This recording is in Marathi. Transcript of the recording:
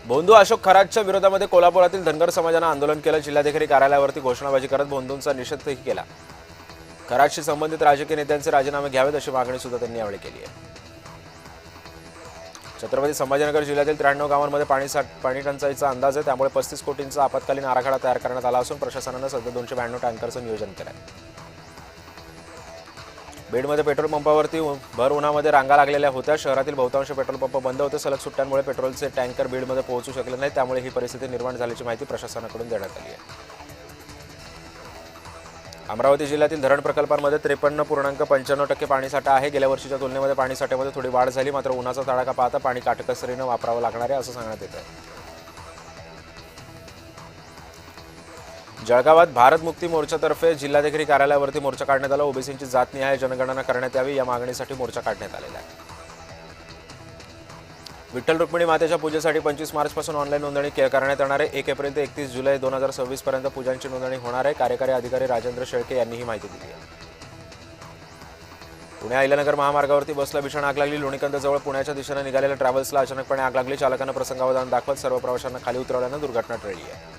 भोंदू अशोक खरातच्या विरोधामध्ये कोल्हापुरातील धनगर समाजाने आंदोलन केलं। जिल्हाधिकारी कार्यालयावरती घोषणाबाजी करत भोंदूंचा निषेधही केला। खरातशी संबंधित राजकीय नेत्यांचे राजीनामे घ्यावेत अशी मागणी सुद्धा त्यांनी यावेळी केली आहे। छत्रपती संभाजीनगर जिल्ह्यातील 93 गावांमध्ये पाणी टंचाईचा अंदाज आहे, त्यामुळे 35 कोटींचा आपत्कालीन आराखडा तयार करण्यात आला असून प्रशासनाने सध्या 292 टँकरचं नियोजन केलं आहे। बीडमध्ये पेट्रोल पंपावरती भर उन्हामध्ये रांगा लागलेल्या होत्या। शहरातील बहुतांश पेट्रोल पंप बंद होते। सलग सुट्ट्यांमुळे पेट्रोलचे टँकर बीडमध्ये पोहोचू शकले नाहीत, त्यामुळे ही परिस्थिती निर्माण झाल्याची माहिती प्रशासनाकडून देण्यात आली आहे। अमरावती जिल्ह्यातील धरण प्रकल्पांमध्ये 53.95% पाणीसाठा आहे। गेल्या वर्षीच्या तुलनेमध्ये पाणीसाठ्यामध्ये थोडी वाढ झाली, मात्र उन्हाचा तडाखा पाहता पाणी काटकसरीने वापरावं लागणार आहे असं सांगण्यात येत आहे। जळगावात भारत मुक्ती मोर्चातर्फे जिल्हाधिकारी कार्यालयावरती मोर्चा काढण्यात आला। ओबीसींची जातनिहाय जनगणना करण्यात यावी या मागणीसाठी मोर्चा काढण्यात आलेला आहे। विठ्ठल रुक्मिणी मातेच्या पूजेसाठी 25 मार्चपासून ऑनलाईन नोंदणी करण्यात येणार आहे। 1 एप्रिल ते 31 जुलै 2026 पर्यंत पूजांची नोंदणी होणार आहे। कार्यकारी अधिकारी राजेंद्र शेळके यांनी ही माहिती दिली आहे। पुणे अहिल्यानगर महामार्गावरती बसला भीषण आग लागली। लोणीकंदजवळ पुण्याच्या दिशेने निघालेल्या ट्रॅव्हल्सला अचानकपणे आग लागली। चालकानं प्रसंगावधान दाखवत सर्व प्रवाशांना खाली उतरवल्यानं दुर्घटना टळली आहे।